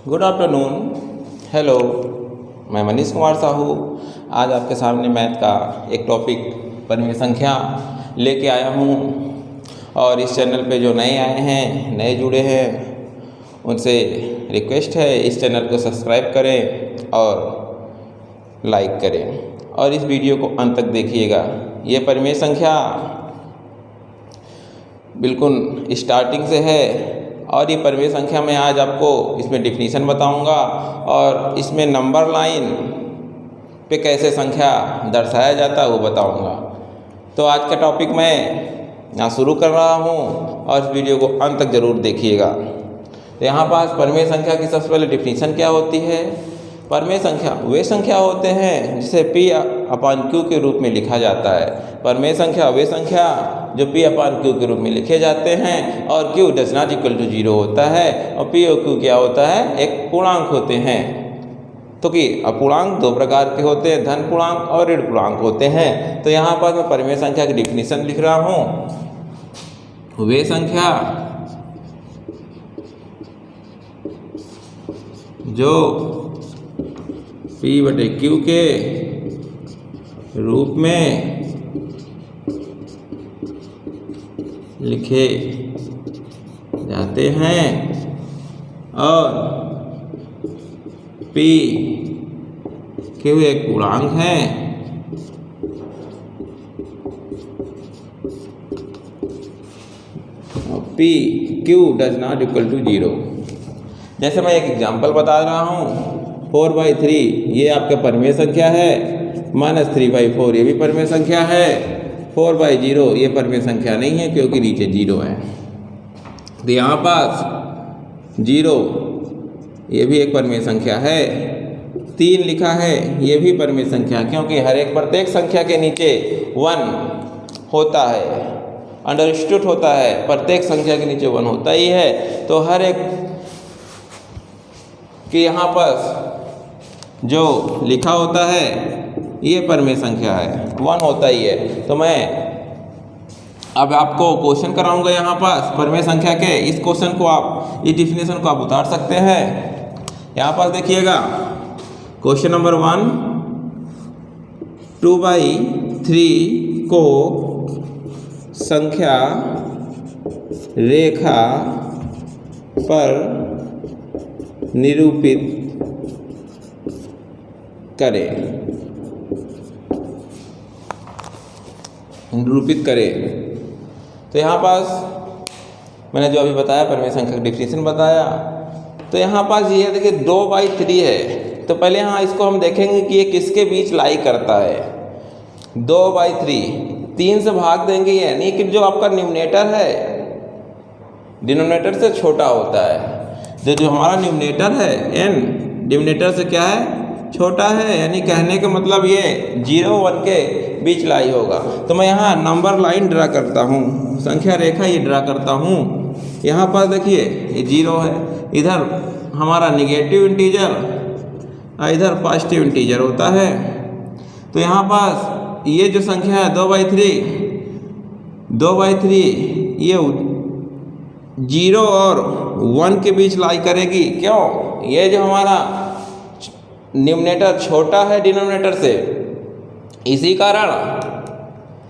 Good afternoon. Hello, मैं मनीष कुमार साहू आज आपके सामने मैथ का एक टॉपिक परिमेय संख्या लेके आया हूँ। और इस चैनल पे जो नए आए हैं, नए जुड़े हैं, उनसे रिक्वेस्ट है इस चैनल को सब्सक्राइब करें और लाइक करें और इस वीडियो को अंत तक देखिएगा। ये परिमेय संख्या बिल्कुल स्टार्टिंग से है और ये परिमेय संख्या में आज आपको इसमें डिफिनीशन बताऊंगा और इसमें नंबर लाइन पे कैसे संख्या दर्शाया जाता है वो बताऊंगा। तो आज का टॉपिक मैं यहाँ शुरू कर रहा हूँ और इस वीडियो को अंत तक ज़रूर देखिएगा। तो यहाँ पास परिमेय संख्या की सबसे पहले डिफिनीशन क्या होती है। परिमेय संख्या वे संख्या होते हैं जिसे P/Q के रूप में लिखा जाता है। परिमेय संख्या वे संख्या जो P/Q के रूप में लिखे जाते हैं और Q does not equal to 0 होता है और P और Q क्या होता है, एक पूर्णांक होते हैं। तो कि अपूर्णांक दो प्रकार के होते हैं, धन पूर्णांक और ऋण पूर्णांक होते हैं। तो यहाँ पर मैं परिमेय संख्या की डिफिनीशन लिख रहा हूँ। वे संख्या जो P/Q के रूप में लिखे जाते हैं और P/Q एक पूर्णांक है और P/Q does not equal to 0। जैसे मैं एक एग्जांपल बता रहा हूँ, 4/3 ये आपका परिमेय संख्या है, -3/4 ये भी परिमेय संख्या है, 4/0 ये परिमेय संख्या नहीं है क्योंकि नीचे 0 है। तो यहाँ पास 0 ये भी एक परिमेय संख्या है, 3 लिखा है ये भी परिमेय संख्या, क्योंकि हर एक प्रत्येक संख्या के नीचे 1 होता है, अंडरस्टूड होता है, प्रत्येक संख्या के नीचे 1 होता ही है। तो हर एक कि यहाँ पर जो लिखा होता है ये परिमेय संख्या है, 1 होता ही है। तो मैं अब आपको क्वेश्चन कराऊंगा यहाँ पास परिमेय संख्या के। इस क्वेश्चन को आप, इस डिफिनेशन को आप उतार सकते हैं। यहाँ पास देखिएगा क्वेश्चन नंबर 1, 2/3 को संख्या रेखा पर निरूपित करें। तो यहाँ पास मैंने जो अभी बताया परिमेय संख्या का डिफिनेशन बताया। तो यहाँ पास ये देखिए 2/3 है। तो पहले यहाँ इसको हम देखेंगे कि ये किसके बीच लाई करता है। 2/3 3 से भाग देंगे, यानी कि जो आपका न्यूमरेटर है डिनोमिनेटर से छोटा होता है। जो हमारा न्यूमरेटर है n डिनोमिनेटर से क्या है, छोटा है, यानी कहने का मतलब ये 0 1 के बीच लाई होगा। तो मैं यहाँ नंबर लाइन ड्रा करता हूँ, संख्या रेखा ये ड्रा करता हूँ। यहाँ पर देखिए ये 0 है, इधर हमारा निगेटिव इंटीजर और इधर पॉजिटिव इंटीजर होता है। तो यहाँ पास ये जो संख्या है 2/3 ये 0 और 1 के बीच लाई करेगी। क्यों? ये जो हमारा न्यूमरेटर छोटा है डिनोमिनेटर से, इसी कारण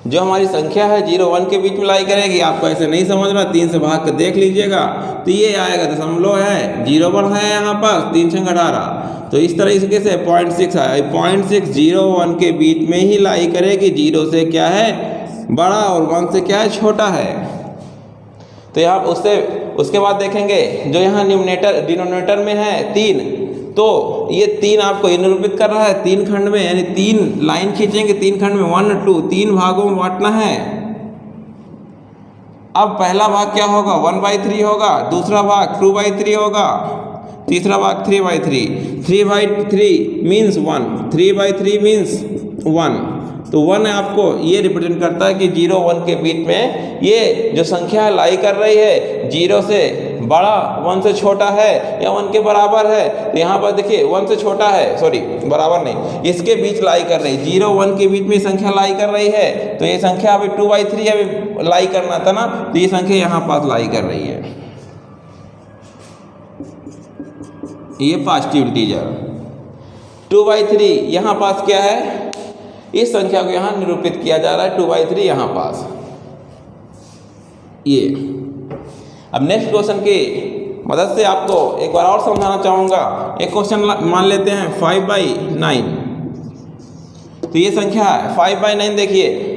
जो हमारी संख्या है 0 1 के बीच में लाई करेगी। आपको ऐसे नहीं समझना, 3 से भाग कर देख लीजिएगा तो ये आएगा, दशमलव है, 0 1 है यहाँ पास, 3 6 18। तो इस तरीके से 0.6 आया, 0.6 0 1 के बीच में ही लाई करेगी। 0 से क्या है बड़ा और 1 से क्या है छोटा है। तो यहाँ उसके बाद देखेंगे जो यहाँ न्यूमरेटर डिनोमिनेटर में है 3, तो ये 3 आपको निरूपित कर रहा है 3 खंड में, यानी 3 लाइन खींचेंगे 3 खंड में, 1 2 3 भागों में बांटना है। अब पहला भाग क्या होगा, 1/3 होगा, दूसरा भाग 2/3 होगा, तीसरा भाग 3/3। 3/3 मीन्स 1, 3/3 मीन्स 1। तो 1 आपको ये रिप्रेजेंट करता है कि 0 1 के बीच में ये जो संख्या लाई कर रही है, 0 से बड़ा 1 से छोटा है या 1 के बराबर है। तो यहाँ पर देखिए 1 से छोटा है, सॉरी बराबर नहीं, इसके बीच लाई कर रही है, 0 1 के बीच में संख्या लाई कर रही है। तो ये संख्या अभी 2/3 अभी लाई करना था ना, तो ये संख्या यहाँ पास लाई कर रही है। ये पॉजिटिव इंटीजर। 2/3 यहाँ पास क्या है, इस संख्या को यहाँ निरूपित किया जा रहा है 2/3 यहाँ पास ये। अब नेक्स्ट क्वेश्चन की मदद से आपको एक बार और समझाना चाहूँगा। एक क्वेश्चन मान लेते हैं 5/9। तो ये संख्या है 5/9। देखिए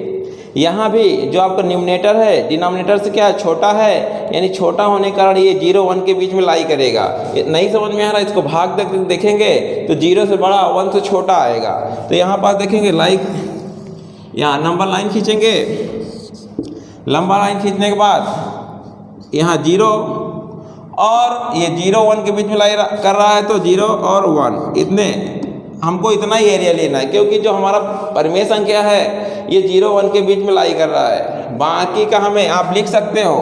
यहाँ भी जो आपका न्यूमरेटर है डिनोमिनेटर से क्या है, छोटा है, यानी छोटा होने के कारण ये 0 1 के बीच में लाई करेगा। नहीं समझ में आ रहा, इसको भाग देखेंगे तो 0 से बड़ा 1 से छोटा आएगा। तो यहाँ पास देखेंगे यहाँ नंबर लाइन खींचेंगे। लंबा लाइन खींचने के बाद यहाँ 0 और ये 0 1 के बीच में लाई कर रहा है, तो 0 और 1 इतने हमको इतना ही एरिया लेना है, क्योंकि जो हमारा परिमेय संख्या है ये 0 1 के बीच में लाई कर रहा है। बाकी का हमें आप लिख सकते हो,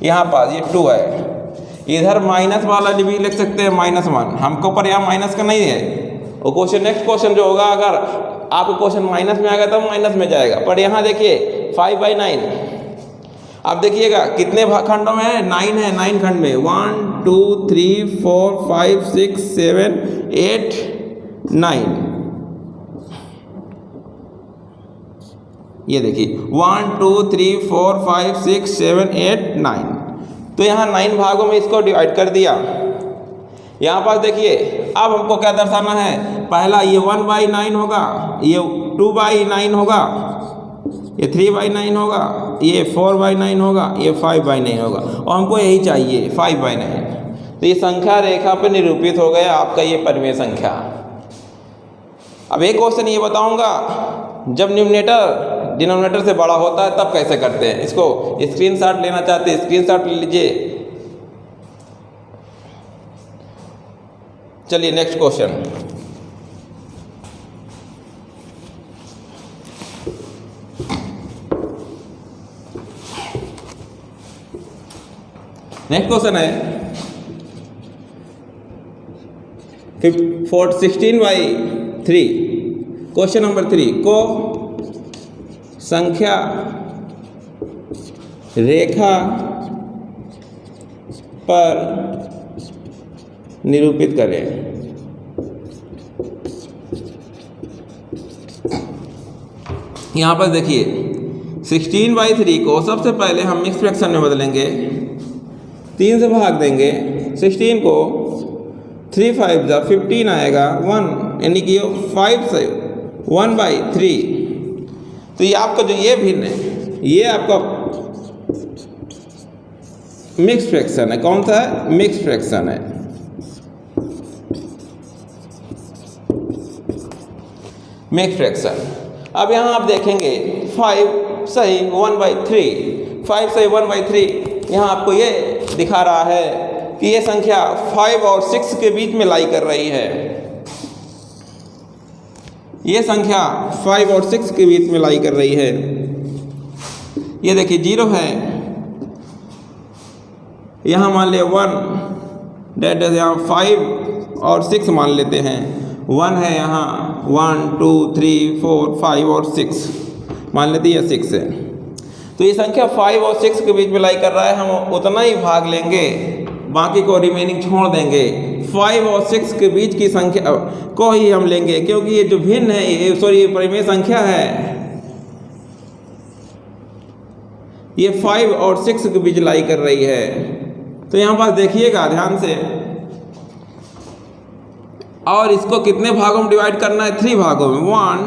यहाँ पास ये 2 है, इधर माइनस वाला भी लिख सकते हैं -1। हमको पर यहाँ माइनस का नहीं है। वो क्वेश्चन नेक्स्ट क्वेश्चन जो होगा, अगर आपको क्वेश्चन माइनस में आएगा तब माइनस में जाएगा। पर यहाँ देखिए 5/9, आप देखिएगा कितने खंडों में है, 9 है, 9 खंड में 1 2 3 4 5 6 7 8 9। ये देखिए 1 2 3 4 5 6 7 8 9। तो यहाँ 9 भागों में इसको डिवाइड कर दिया। यहाँ पर देखिए अब हमको क्या दर्शाना है, पहला ये 1/9 होगा, ये 2/9 होगा, ये 3/9 होगा, ये 4/9 होगा, ये 5/9 होगा, और हमको यही चाहिए 5/9। तो ये संख्या रेखा पे निरूपित हो गया आपका ये परिमेय संख्या। अब एक क्वेश्चन ये बताऊंगा, जब न्यूमरेटर डिनोमिनेटर से बड़ा होता है तब कैसे करते हैं। इसको स्क्रीनशॉट लेना चाहते हैं, स्क्रीनशॉट ले लीजिए। चलिए नेक्स्ट क्वेश्चन। नेक्स्ट क्वेश्चन है 16/3। क्वेश्चन नंबर 3 को संख्या रेखा पर निरूपित करें। यहाँ पर देखिए 16/3 को सबसे पहले हम मिक्स फ्रैक्शन में बदलेंगे, 3 से भाग देंगे। 16 को 3 5 जा 15 आएगा, 1 यानी कि 5 से 1/3। तो ये आपका जो ये भिन्न है, ये आपका मिक्स फ्रैक्शन है। कौन सा है? मिक्स फ्रैक्शन है। Mix fraction. अब यहाँ आप देखेंगे 5 सही 1/3, 5 सही 1/3। यहाँ आपको ये दिखा रहा है कि ये संख्या 5 और 6 के बीच में लाई कर रही है। ये संख्या 5 और 6 के बीच में लाई कर रही है। ये देखिए 0 है, यहाँ मान ले 1, डेट इज यहाँ 5 और 6 मान लेते हैं। 1 है यहाँ, 1 2 3 4 5 और 6 मान लेते हैं, 6 है। तो ये संख्या 5 और 6 के बीच में लाई कर रहा है। हम उतना ही भाग लेंगे, बाकी को रिमेनिंग छोड़ देंगे। 5 और 6 के बीच की संख्या को ही हम लेंगे, क्योंकि ये जो भिन्न है, ये परिमेय संख्या है, ये 5 और 6 के बीच लाई कर रही है। तो यहाँ पास देखिएगा ध्यान से, और इसको कितने भागों में डिवाइड करना है? 3 भागों में, 1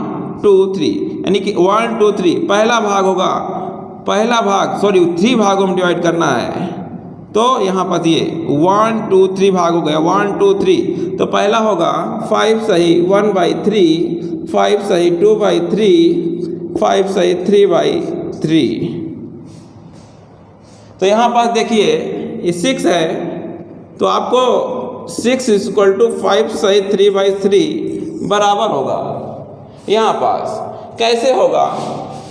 2 3, यानी कि 1 2 3 पहला भाग होगा, 3 भागों में डिवाइड करना है। तो यहाँ पर ये 1 2 3 भाग हो गया, 1 2 3। तो पहला होगा 5 सही 1/3, 5 सही 2/3, 5 सही 3/3। तो यहाँ पास देखिए ये 6 है, तो आपको 6 = 5 सही 3/3 बराबर होगा। यहाँ पास कैसे होगा?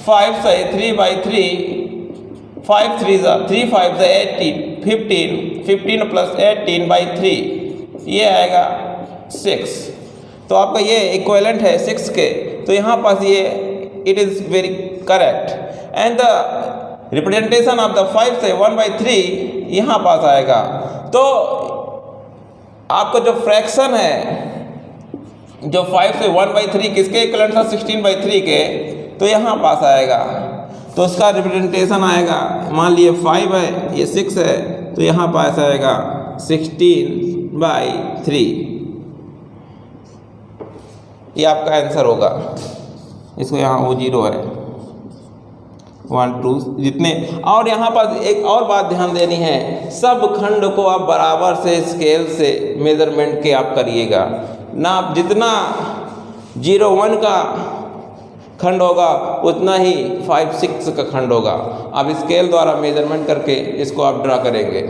5 सही 3/3, 5 3 3 5 18, 15 + 18/3, ये आएगा 6। तो आपका ये इक्विवेलेंट है 6 के। तो यहाँ पास ये it is very correct. And the representation of the 5 से 1/3 यहाँ पास आएगा। तो आपका जो फ्रैक्शन है, जो 5 से 1/3 किसके इक्वलेंट था, 16/3 के, तो यहाँ पास आएगा। तो उसका रिप्रेजेंटेशन आएगा, मान लिए 5 है, ये 6 है, तो यहाँ पास आएगा 16/3। ये आपका आंसर होगा। इसको यहाँ वो 0 है, 1 2 जितने। और यहाँ पर एक और बात ध्यान देनी है, सब खंड को आप बराबर से स्केल से मेजरमेंट के आप करिएगा ना। जितना 0 1 का खंड होगा उतना ही 5 6 का खंड होगा। आप स्केल द्वारा मेजरमेंट करके इसको आप ड्रा करेंगे।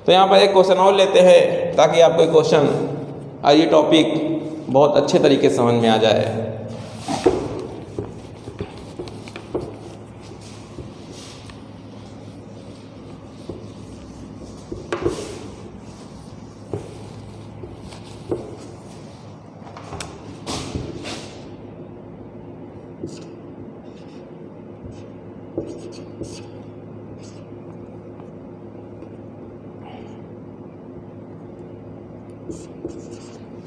तो यहाँ पर एक क्वेश्चन और लेते हैं ताकि आपको ये क्वेश्चन और ये टॉपिक बहुत अच्छे तरीके से समझ में आ जाए।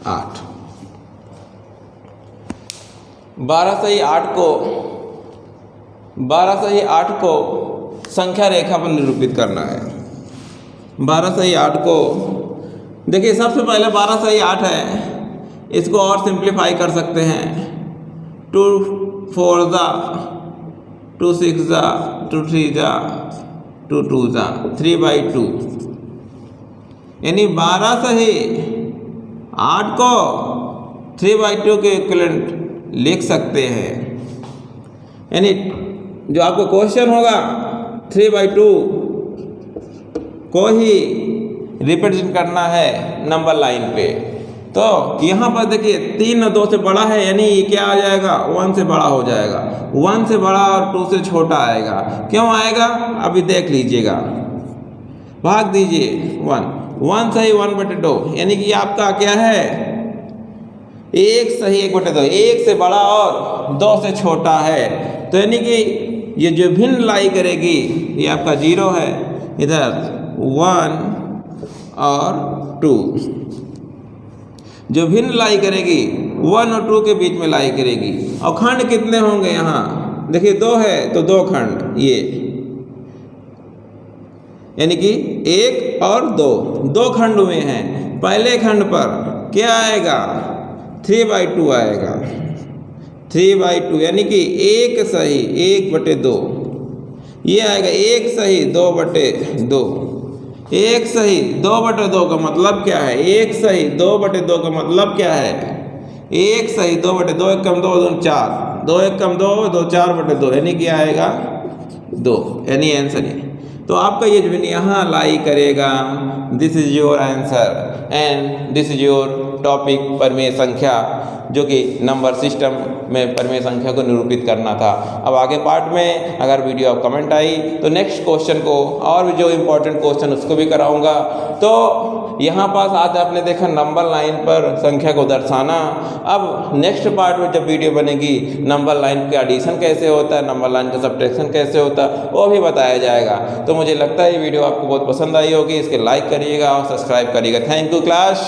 आठ 12 से ही 8 को संख्या रेखा पर निरूपित करना है। 12 से ही 8 को देखिए, सबसे पहले 12 से ही 8 है, इसको और सिंप्लीफाई कर सकते हैं। 2 4 जा, 2 6 जा, 2 3 जा, 2 2 जा, 3/2। यानी 12 से ही 8 को 3/2 के इक्विवेलेंट लिख सकते हैं। यानी जो आपको क्वेश्चन होगा 3/2 को ही रिप्रेजेंट करना है नंबर लाइन पे। तो यहाँ पर देखिए 3 और 2 से बड़ा है, यानी ये क्या आ जाएगा, 1 से बड़ा हो जाएगा। 1 से बड़ा और 2 से छोटा आएगा। क्यों आएगा अभी देख लीजिएगा, भाग दीजिए 1 से ही 1/2, यानी कि आपका क्या है, 1 सही 1/2, 1 से बड़ा और 2 से छोटा है। तो यानी कि ये जो भिन्न लाई करेगी ये आपका 0 है, इधर 1 और 2। जो भिन्न लाई करेगी 1 और 2 के बीच में लाई करेगी। और खंड कितने होंगे, यहाँ देखिए 2 है तो 2 खंड, ये यानी कि 1 और 2 खंड हुए हैं। पहले खंड पर क्या आएगा, 3/2 आएगा, 3/2, यानी कि 1 सही 1/2। ये आएगा 1 सही 2/2। 1 सही 2/2 का मतलब क्या है, 1 सही 2/2 का मतलब क्या है, 1 सही 2/2, 1 कम 2 2 4, 2 1 कम 2 2 4/2, यानी क्या आएगा 2, यानी आंसर है। तो आपका ये जो यहाँ लाई करेगा, this is your answer and this is your topic परिमेय संख्या, जो कि नंबर सिस्टम में परिमेय संख्या को निरूपित करना था। अब आगे पार्ट में अगर वीडियो आप कमेंट आई तो नेक्स्ट क्वेश्चन को और भी जो इम्पोर्टेंट क्वेश्चन उसको भी कराऊंगा। तो यहाँ पास आज आपने देखा नंबर लाइन पर संख्या को दर्शाना। अब नेक्स्ट पार्ट में जब वीडियो बनेगी नंबर लाइन का एडिशन कैसे होता है, नंबर लाइन का सब्ट्रैक्शन कैसे होता है, वो भी बताया जाएगा। तो मुझे लगता है ये वीडियो आपको बहुत पसंद आई होगी। इसके लाइक करिएगा और सब्सक्राइब करिएगा। Thank you class.